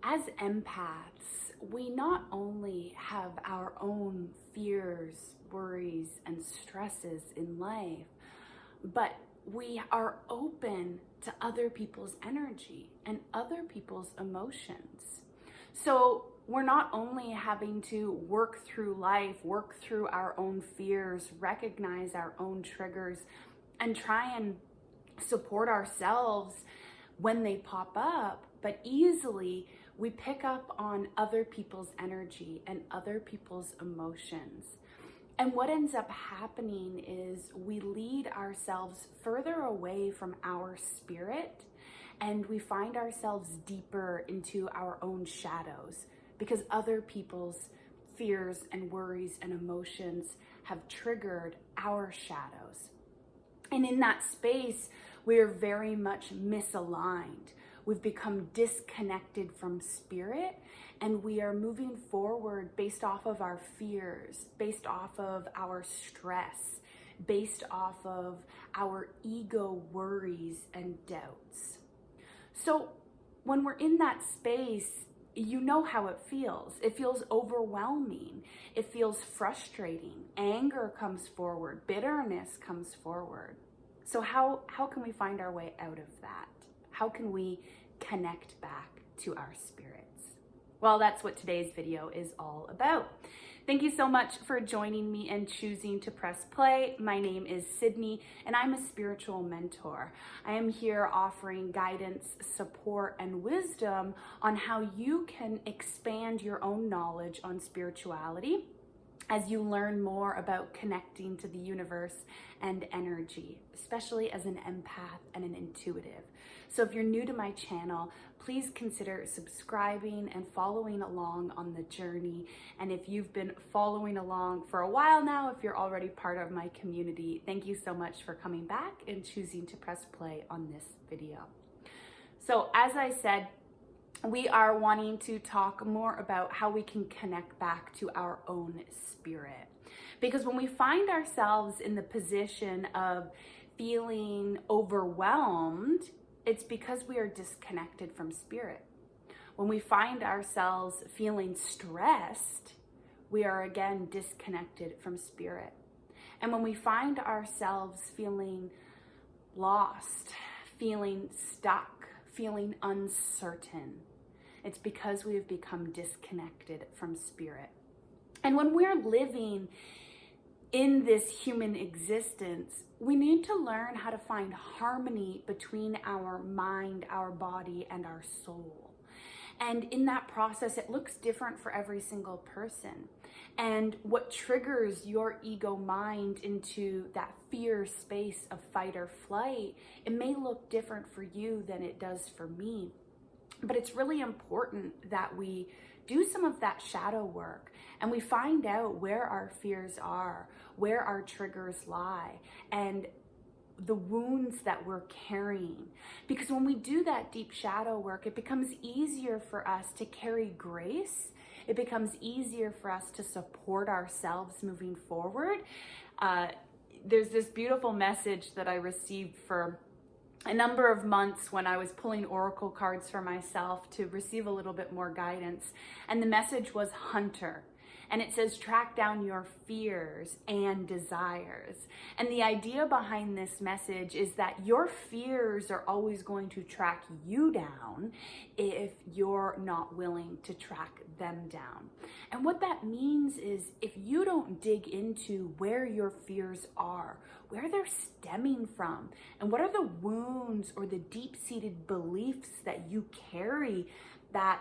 As empaths, we not only have our own fears, worries, and stresses in life, but we are open to other people's energy and other people's emotions. So we're not only having to work through life, work through our own fears, recognize our own triggers, and try and support ourselves when they pop up, but easily we pick up on other people's energy and other people's emotions. And what ends up happening is we lead ourselves further away from our spirit, and we find ourselves deeper into our own shadows because other people's fears and worries and emotions have triggered our shadows. And in that space, we are very much misaligned. We've become disconnected from spirit, and we are moving forward based off of our fears, based off of our stress, based off of our ego worries and doubts. So when we're in that space, you know how it feels. It feels overwhelming. It feels frustrating. Anger comes forward. Bitterness comes forward. So how can we find our way out of that? How can we connect back to our spirits? Well, that's what today's video is all about. Thank you so much for joining me and choosing to press play. My name is Sydney, and I'm a spiritual mentor. I am here offering guidance, support, and wisdom on how you can expand your own knowledge on spirituality as you learn more about connecting to the universe and energy, especially as an empath and an intuitive. So if you're new to my channel, please consider subscribing and following along on the journey. And if you've been following along for a while now, if you're already part of my community, thank you so much for coming back and choosing to press play on this video. So as I said, we are wanting to talk more about how we can connect back to our own spirit. Because when we find ourselves in the position of feeling overwhelmed, it's because we are disconnected from spirit. When we find ourselves feeling stressed, we are again disconnected from spirit. And when we find ourselves feeling lost, feeling stuck, feeling uncertain, it's because we have become disconnected from spirit. And when we're living in this human existence, we need to learn how to find harmony between our mind, our body, and our soul. And in that process, it looks different for every single person. And what triggers your ego mind into that fear space of fight or flight, it may look different for you than it does for me. But it's really important that we do some of that shadow work and we find out where our fears are, where our triggers lie, and the wounds that we're carrying. Because when we do that deep shadow work, it becomes easier for us to carry grace. It becomes easier for us to support ourselves moving forward. There's this beautiful message that I received for a number of months when I was pulling oracle cards for myself to receive a little bit more guidance. And the message was hunter. And it says, track down your fears and desires. And the idea behind this message is that your fears are always going to track you down if you're not willing to track them down. And what that means is if you don't dig into where your fears are, where they're stemming from, and what are the wounds or the deep-seated beliefs that you carry that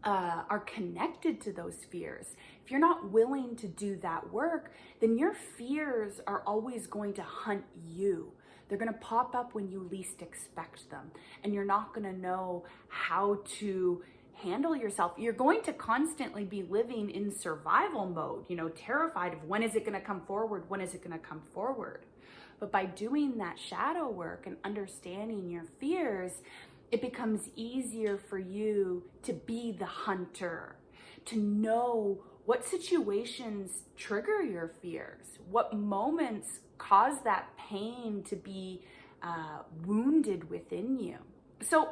are connected to those fears. If you're not willing to do that work, then your fears are always going to hunt you. They're going to pop up when you least expect them, and you're not going to know how to handle yourself. You're going to constantly be living in survival mode, terrified of when is it going to come forward? When is it going to come forward? But by doing that shadow work and understanding your fears, it becomes easier for you to be the hunter, to know what situations trigger your fears, what moments cause that pain to be wounded within you. So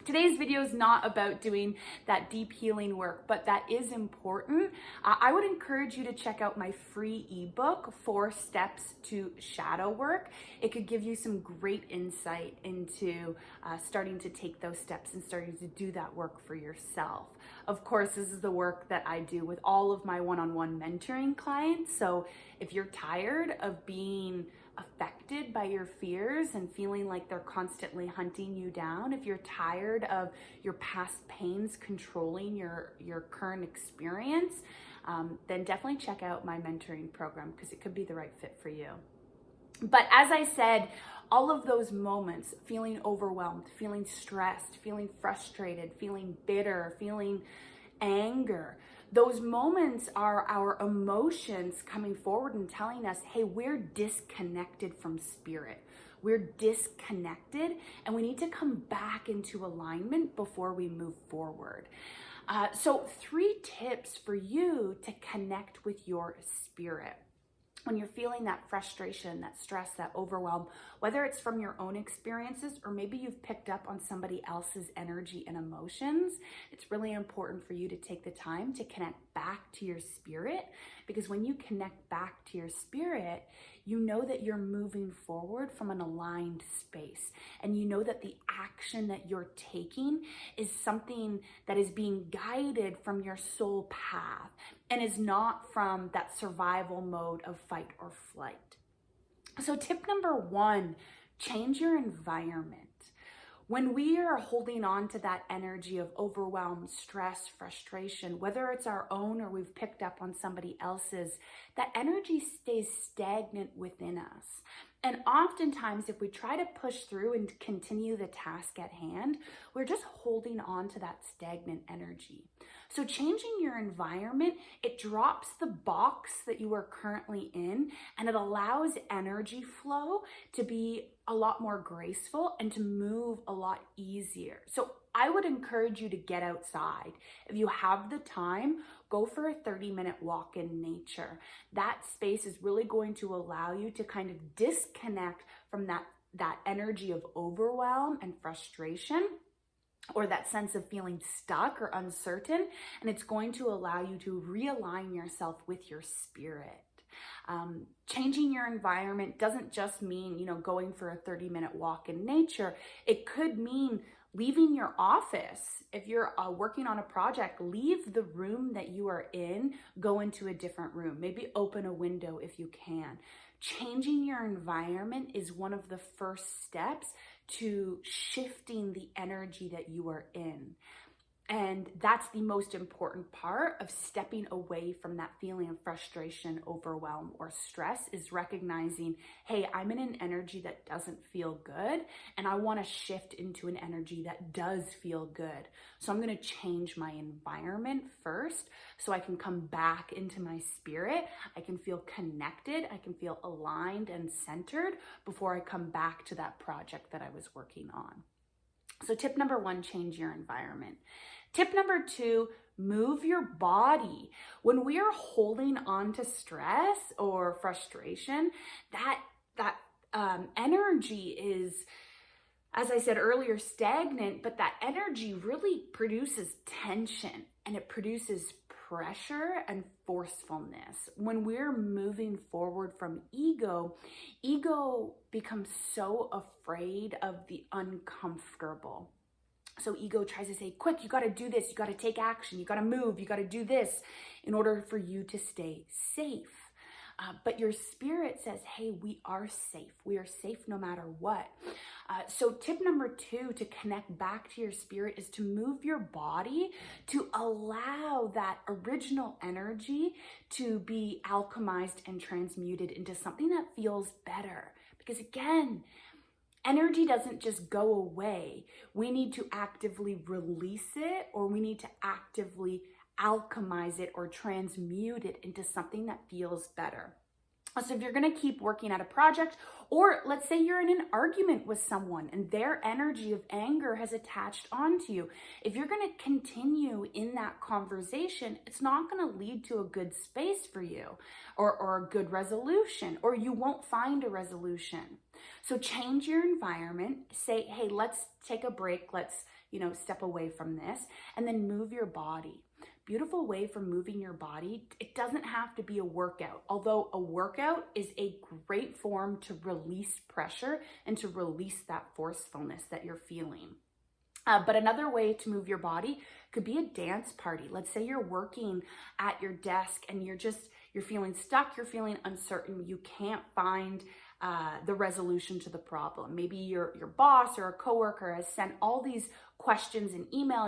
Today's video is not about doing that deep healing work, but that is important. I would encourage you to check out my free ebook, 4 Steps to Shadow Work. It could give you some great insight into starting to take those steps and starting to do that work for yourself. Of course, this is the work that I do with all of my one-on-one mentoring clients. So if you're tired of being affected by your fears and feeling like they're constantly hunting you down, if you're tired of your past pains controlling your current experience, then definitely check out my mentoring program because it could be the right fit for you. But as I said, all of those moments, feeling overwhelmed, feeling stressed, feeling frustrated, feeling bitter, feeling anger, those moments are our emotions coming forward and telling us, hey, we're disconnected from spirit. We're disconnected and we need to come back into alignment before we move forward. So 3 tips for you to connect with your spirit. When you're feeling that frustration, that stress, that overwhelm, whether it's from your own experiences or maybe you've picked up on somebody else's energy and emotions, it's really important for you to take the time to connect back to your spirit, because when you connect back to your spirit, you know that you're moving forward from an aligned space, and you know that the action that you're taking is something that is being guided from your soul path and is not from that survival mode of fight or flight. So tip number 1, change your environment. When we are holding on to that energy of overwhelm, stress, frustration, whether it's our own or we've picked up on somebody else's, that energy stays stagnant within us. And oftentimes, if we try to push through and continue the task at hand, we're just holding on to that stagnant energy. So changing your environment, it drops the box that you are currently in, and it allows energy flow to be a lot more graceful and to move a lot easier. So I would encourage you to get outside. If you have the time, go for a 30-minute walk in nature. That space is really going to allow you to kind of disconnect from that energy of overwhelm and frustration, or that sense of feeling stuck or uncertain, and it's going to allow you to realign yourself with your spirit. Changing your environment doesn't just mean, going for a 30-minute walk in nature. It could mean leaving your office. If you're working on a project, leave the room that you are in, go into a different room, maybe open a window if you can. Changing your environment is one of the first steps to shifting the energy that you are in. And that's the most important part of stepping away from that feeling of frustration, overwhelm, or stress, is recognizing, hey, I'm in an energy that doesn't feel good, and I want to shift into an energy that does feel good. So I'm going to change my environment first so I can come back into my spirit. I can feel connected. I can feel aligned and centered before I come back to that project that I was working on. So tip number 1, change your environment. Tip number 2, move your body. When we are holding on to stress or frustration, that energy is, as I said earlier, stagnant, but that energy really produces tension and it produces pressure and forcefulness. When we're moving forward from ego becomes so afraid of the uncomfortable. So ego tries to say, quick, you got to do this. You got to take action. You got to move. You got to do this in order for you to stay safe. But your spirit says, hey, we are safe. We are safe no matter what. So tip number 2 to connect back to your spirit is to move your body to allow that original energy to be alchemized and transmuted into something that feels better. Because again, energy doesn't just go away. We need to actively release it, or we need to actively alchemize it or transmute it into something that feels better. So if you're going to keep working at a project, or let's say you're in an argument with someone and their energy of anger has attached onto you, if you're going to continue in that conversation, it's not going to lead to a good space for you or a good resolution, or you won't find a resolution. So change your environment. Say, hey, let's take a break. Let's step away from this. And then move your body. Beautiful way for moving your body. It doesn't have to be a workout, although a workout is a great form to release pressure and to release that forcefulness that you're feeling. But another way to move your body could be a dance party. Let's say you're working at your desk and you're feeling stuck, you're feeling uncertain, you can't find the resolution to the problem. Maybe your boss or a coworker has sent all these questions in email,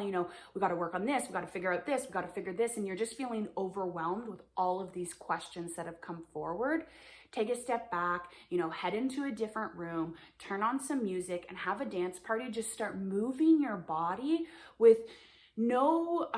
we got to work on this, we got to figure out this, we got to figure this, and you're just feeling overwhelmed with all of these questions that have come forward. Take a step back, head into a different room, turn on some music and have a dance party. Just start moving your body with no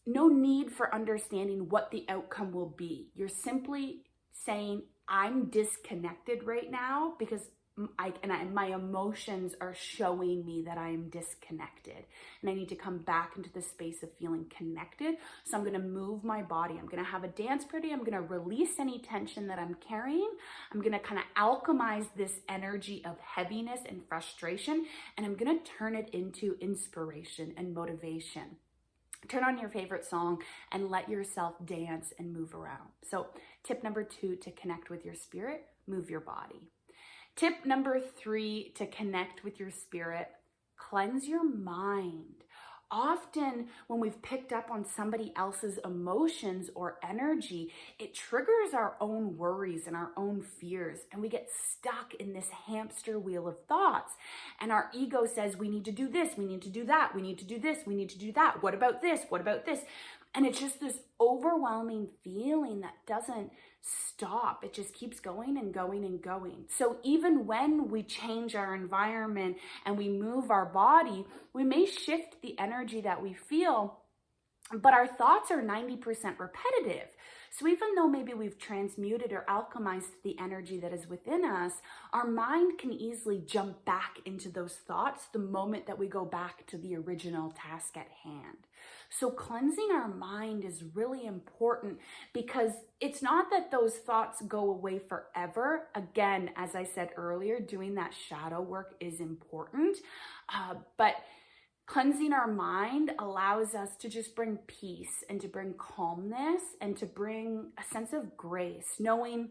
need for understanding what the outcome will be. You're simply saying, I'm disconnected right now because my emotions are showing me that I am disconnected and I need to come back into the space of feeling connected. So I'm going to move my body. I'm going to have a dance party. I'm going to release any tension that I'm carrying. I'm going to kind of alchemize this energy of heaviness and frustration, and I'm going to turn it into inspiration and motivation. Turn on your favorite song and let yourself dance and move around. So tip number 2 to connect with your spirit, move your body. Tip number 3 to connect with your spirit, cleanse your mind. Often when we've picked up on somebody else's emotions or energy, it triggers our own worries and our own fears, and we get stuck in this hamster wheel of thoughts. And our ego says, we need to do this, we need to do that, we need to do this, we need to do that. What about this? What about this? And it's just this overwhelming feeling that doesn't stop. It just keeps going and going and going. So even when we change our environment and we move our body, we may shift the energy that we feel, but our thoughts are 90% repetitive. So even though maybe we've transmuted or alchemized the energy that is within us, our mind can easily jump back into those thoughts the moment that we go back to the original task at hand. So cleansing our mind is really important because it's not that those thoughts go away forever. Again, as I said earlier, doing that shadow work is important, but cleansing our mind allows us to just bring peace and to bring calmness and to bring a sense of grace, knowing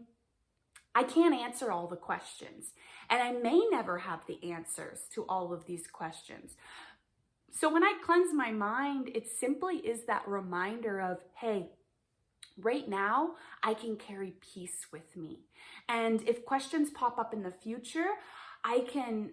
I can't answer all the questions and I may never have the answers to all of these questions. So when I cleanse my mind, it simply is that reminder of, hey, right now I can carry peace with me. And if questions pop up in the future, I can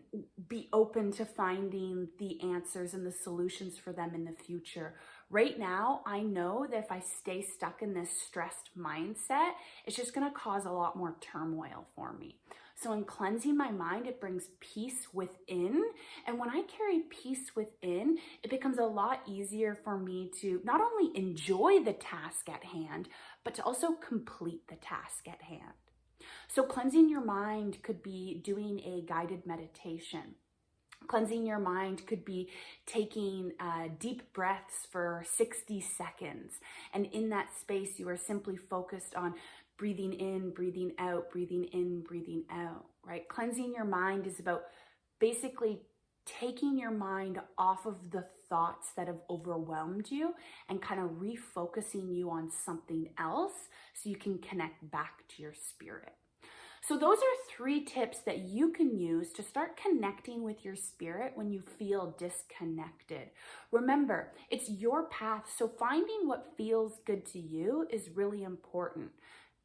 be open to finding the answers and the solutions for them in the future. Right now, I know that if I stay stuck in this stressed mindset, it's just going to cause a lot more turmoil for me. So in cleansing my mind, it brings peace within. And when I carry peace within, it becomes a lot easier for me to not only enjoy the task at hand, but to also complete the task at hand. So cleansing your mind could be doing a guided meditation. Cleansing your mind could be taking deep breaths for 60 seconds. And in that space, you are simply focused on breathing in, breathing out, breathing in, breathing out, right? Cleansing your mind is about basically taking your mind off of the thoughts that have overwhelmed you and kind of refocusing you on something else so you can connect back to your spirit. So those are 3 tips that you can use to start connecting with your spirit when you feel disconnected. Remember, it's your path, so finding what feels good to you is really important.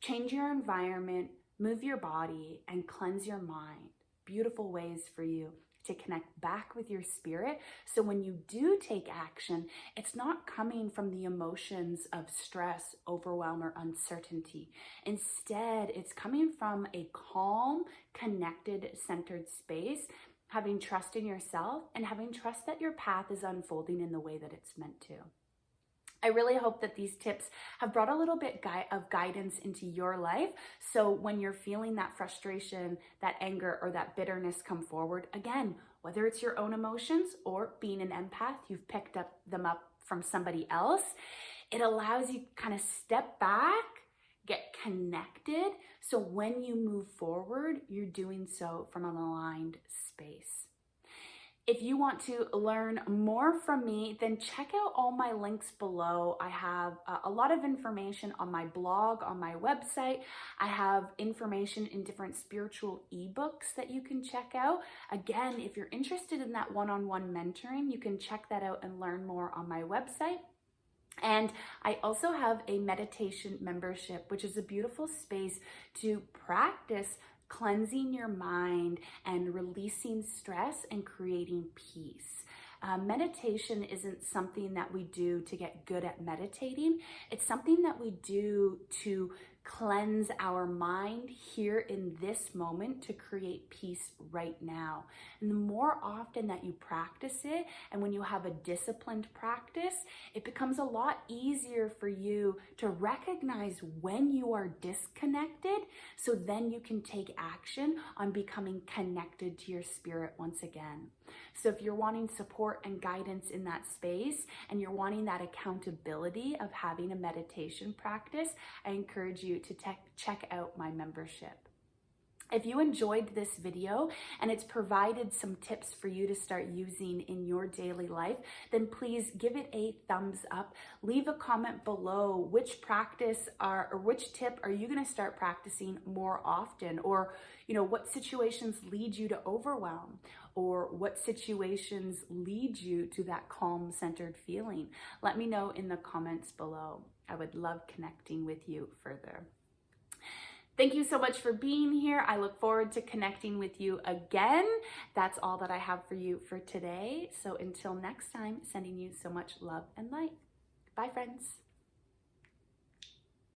Change your environment, move your body, and cleanse your mind. Beautiful ways for you to connect back with your spirit. So when you do take action, it's not coming from the emotions of stress, overwhelm, or uncertainty. Instead, it's coming from a calm, connected, centered space, having trust in yourself and having trust that your path is unfolding in the way that it's meant to. I really hope that these tips have brought a little bit of guidance into your life. So when you're feeling that frustration, that anger, or that bitterness come forward, again, whether it's your own emotions or being an empath, you've picked them up from somebody else, it allows you to kind of step back, get connected. So when you move forward, you're doing so from an aligned space. If you want to learn more from me, then check out all my links below. I have a lot of information on my blog, on my website. I have information in different spiritual ebooks that you can check out. Again, if you're interested in that one-on-one mentoring, you can check that out and learn more on my website. And I also have a meditation membership, which is a beautiful space to practice cleansing your mind and releasing stress and creating peace. Meditation isn't something that we do to get good at meditating. It's something that we do to cleanse our mind here in this moment to create peace right now. And the more often that you practice it, and when you have a disciplined practice, it becomes a lot easier for you to recognize when you are disconnected, so then you can take action on becoming connected to your spirit once again. So if you're wanting support and guidance in that space, and you're wanting that accountability of having a meditation practice, I encourage you to check out my membership. If you enjoyed this video and it's provided some tips for you to start using in your daily life, then please give it a thumbs up. Leave a comment below which tip are you going to start practicing more often, or what situations lead you to overwhelm, or what situations lead you to that calm, centered feeling. Let me know in the comments below. I would love connecting with you further. Thank you so much for being here. I look forward to connecting with you again. That's all that I have for you for today. So until next time, sending you so much love and light. Bye, friends.